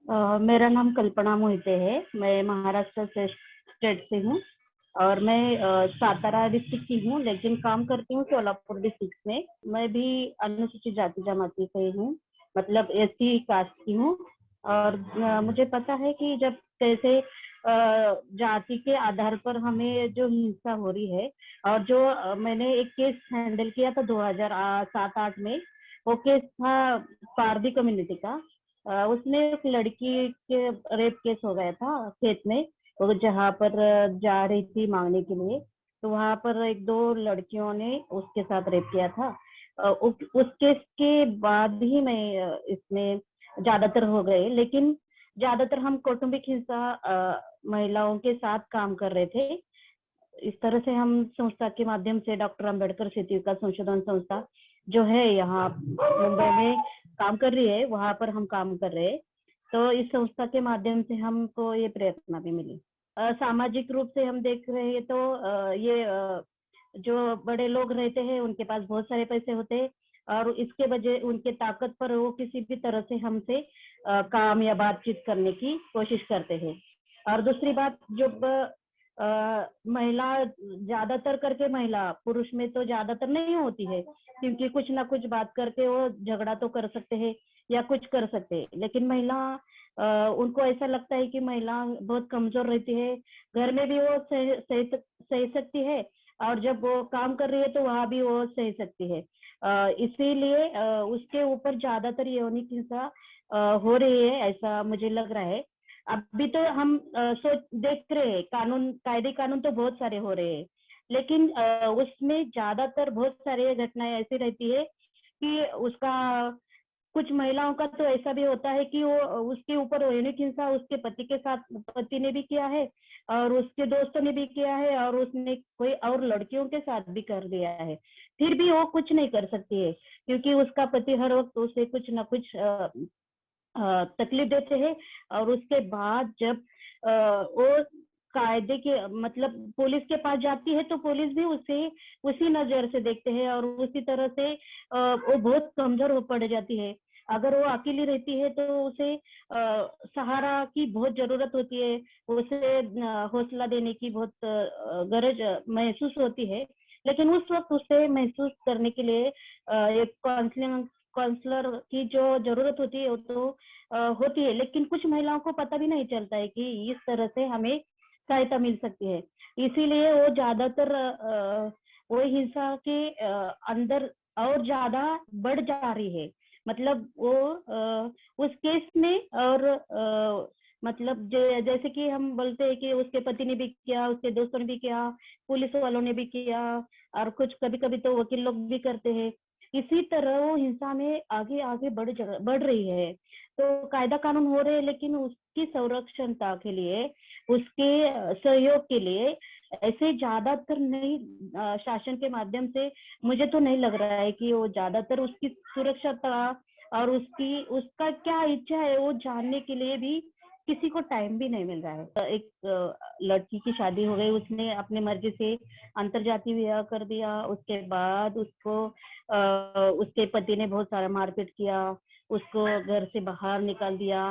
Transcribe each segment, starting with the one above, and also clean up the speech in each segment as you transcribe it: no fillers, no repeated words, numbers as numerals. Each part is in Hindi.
मेरा नाम कल्पना मोहिते है। मैं महाराष्ट्र से स्टेट से हूँ और मैं सातारा डिस्ट्रिक्ट की हूँ, लेकिन काम करती हूँ सोलापुर डिस्ट्रिक्ट में। मैं भी अनुसूचित जाति जमाती से हूँ, मतलब एससी कास्ट की हूँ। और मुझे पता है कि जब कैसे जाति के आधार पर हमें जो हिंसा हो रही है, और जो मैंने एक केस हैंडल किया था 2007-8 में। वो केस था पारधी कम्युनिटी का। उसमें एक लड़की के रेप केस हो गया था खेत में, वो जहाँ पर जा रही थी मांगने के लिए। तो वहां पर एक दो लड़कियों ने उसके साथ रेप किया था। उस केस के बाद ही मैं इसमें ज्यादातर हो गए, लेकिन ज्यादातर हम कौटुंबिक हिंसा महिलाओं के साथ काम कर रहे थे। इस तरह से हम संस्था के माध्यम से डॉक्टर अंबेडकर सेतु का संशोधन संस्था जो है यहाँ मुंबई में काम कर रही है, वहां पर हम काम कर रहे हैं। तो इस संस्था के माध्यम से हमको ये प्रेरणा भी मिली। सामाजिक रूप से हम देख रहे हैं तो जो बड़े लोग रहते हैं उनके पास बहुत सारे पैसे होते हैं, और इसके वजह उनके ताकत पर वो किसी भी तरह से हमसे काम या बातचीत करने की कोशिश करते हैं। और दूसरी बात, जब महिला, ज्यादातर करके महिला, पुरुष में तो ज्यादातर नहीं होती है, क्योंकि कुछ ना कुछ बात करके वो झगड़ा तो कर सकते हैं या कुछ कर सकते हैं, लेकिन महिला उनको ऐसा लगता है कि महिला बहुत कमजोर रहती है। घर में भी वो सह सकती है, और जब वो काम कर रही है तो वहां भी वो सह सकती है। इसीलिए उसके ऊपर ज्यादातर यौनिक हिंसा हो रही है, ऐसा मुझे लग रहा है। अभी तो हम सोच देख रहे हैं, कायदे कानून तो बहुत सारे हो रहे हैं, लेकिन उसमें ज्यादातर बहुत सारे घटनाएं ऐसी रहती है कि उसका, कुछ महिलाओं का तो ऐसा भी होता है कि वो उसके ऊपर यौनिक हिंसा उसके पति के साथ, पति ने भी किया है और उसके दोस्तों ने भी किया है, और उसने कोई और लड़कियों के साथ भी कर दिया है। फिर भी वो कुछ नहीं कर सकती है, क्योंकि उसका पति हर वक्त उसे कुछ ना कुछ तकलीफ देते हैं। और उसके बाद जब वो कायदे के, मतलब पुलिस के पास जाती है, तो पुलिस भी उसे उसी नजर से देखते हैं, और उसी तरह से वो बहुत कमजोर हो पड़ जाती है। अगर वो अकेली रहती है तो उसे सहारा की बहुत जरूरत होती है, उसे हौसला देने की बहुत गरज महसूस होती है। लेकिन उस वक्त उसे महसूस करने के लिए एक काउंसलर की जो जरूरत होती है वो तो होती है, लेकिन कुछ महिलाओं को पता भी नहीं चलता है कि इस तरह से हमें सहायता मिल सकती है। इसीलिए वो ज्यादातर वो हिंसा के अंदर और ज्यादा बढ़ जा रही है। मतलब वो उस केस में, और मतलब जैसे कि हम बोलते हैं कि उसके पति ने भी किया, उसके दोस्तों ने भी किया, पुलिस वालों ने भी किया, और कुछ कभी कभी तो वकील लोग भी करते हैं। इसी तरह वो हिंसा में आगे आगे बढ़ रही है। तो कायदा कानून हो रहे हैं, लेकिन उसकी संरक्षणता के लिए, उसके सहयोग के लिए ऐसे ज्यादातर नहीं, शासन के माध्यम से मुझे तो नहीं लग रहा है कि वो ज्यादातर उसकी सुरक्षाता और उसकी, उसका क्या इच्छा है वो जानने के लिए भी किसी को टाइम भी नहीं मिल रहा है। एक लड़की की शादी हो गई, उसने अपने मर्जी से अंतरजातीय विवाह कर दिया, उसके बाद उसको उसके पति ने बहुत सारा मारपीट किया, उसको घर से बाहर निकाल दिया।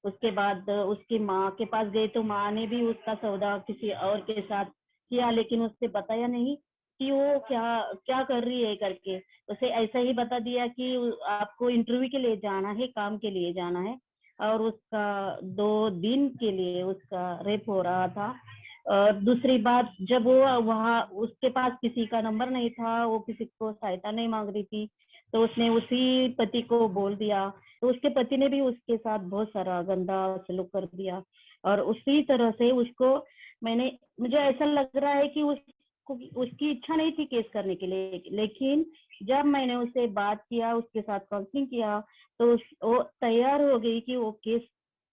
उसके बाद उसकी माँ के पास गए तो माँ ने भी उसका सौदा किसी और के साथ किया, लेकिन उससे बताया नहीं कि वो क्या क्या कर रही है करके। उसे ऐसा ही बता दिया कि आपको इंटरव्यू के लिए जाना है, काम के लिए जाना है, और उसका 2 दिन के लिए उसका रेप हो रहा था। और दूसरी बात, जब वो वहाँ, उसके पास किसी का नंबर नहीं था, वो किसी को सहायता नहीं मांग रही थी, तो उसने उसी पति को बोल दिया। तो उसके पति ने भी उसके साथ बहुत सारा गंदा सलूक कर दिया, और उसी तरह से उसको, मुझे ऐसा लग रहा है कि उसको, उसकी इच्छा नहीं थी केस करने के लिए, लेकिन जब मैंने उससे बात किया, उसके साथ काउंसलिंग किया, तो वो तैयार हो गई कि वो केस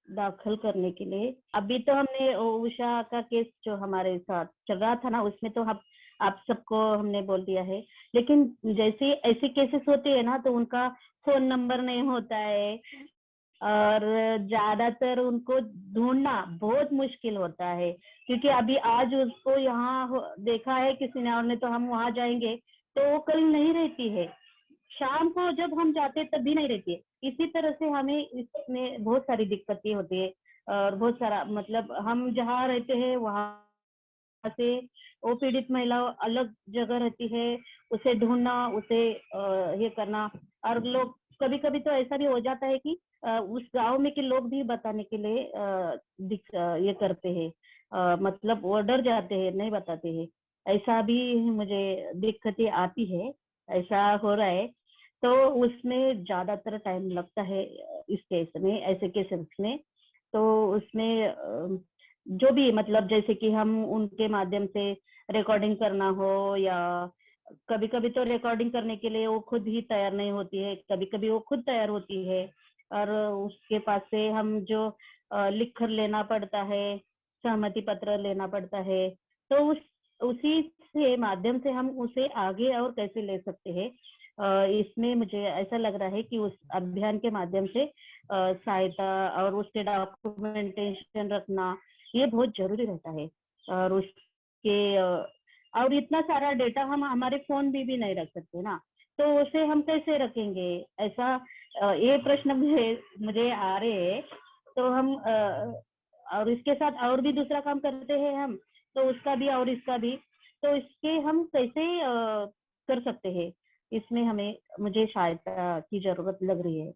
दाखिल करने के लिए। अभी तो हमने उषा का केस जो हमारे साथ चल रहा था ना, उसमें तो हम आप सबको हमने बोल दिया है। लेकिन जैसे ऐसे केसेस होते हैं ना, तो उनका फोन नंबर नहीं होता है, और ज्यादातर उनको ढूंढना बहुत मुश्किल होता है, क्योंकि अभी आज उसको यहाँ देखा है किसी ने, और नहीं तो हम वहां जाएंगे तो वो कल नहीं रहती है। शाम को जब हम जाते तब भी नहीं रहती है। इसी तरह से हमें इसमें बहुत सारी दिक्कतें होती है, और बहुत सारा मतलब हम जहाँ रहते हैं वहाँ से वो पीड़ित महिला अलग जगह रहती है, उसे ढूंढना, उसे ये करना। और लोग कभी कभी तो ऐसा भी हो जाता है कि उस गांव में के लोग भी बताने के लिए ये करते हैं, मतलब वो डर जाते हैं, नहीं बताते हैं। ऐसा भी मुझे दिक्कतें आती है, ऐसा हो रहा है। तो उसमें ज्यादातर टाइम लगता है इस केस में, ऐसे केसेस में। तो उसमें जो भी मतलब जैसे कि हम उनके माध्यम से रिकॉर्डिंग करना हो, या कभी कभी तो रिकॉर्डिंग करने के लिए वो खुद ही तैयार नहीं होती है, कभी कभी वो खुद तैयार होती है, और उसके पास से हम जो लिख कर लेना पड़ता है, सहमति पत्र लेना पड़ता है। तो उसी से माध्यम से हम उसे आगे और कैसे ले सकते हैं, इसमें मुझे ऐसा लग रहा है कि उस अभियान के माध्यम से सहायता और उसके डॉक्यूमेंटेशन रखना ये बहुत जरूरी रहता है। और उसके और इतना सारा डेटा हम हमारे फोन में भी नहीं रख सकते ना, तो उसे हम कैसे रखेंगे, ऐसा ये प्रश्न मुझे मुझे आ रहे हैं। तो हम और इसके साथ और भी दूसरा काम करते हैं हम, तो उसका भी और इसका भी, तो इसके हम कैसे कर सकते हैं, इसमें हमें मुझे सहायता की जरूरत लग रही है।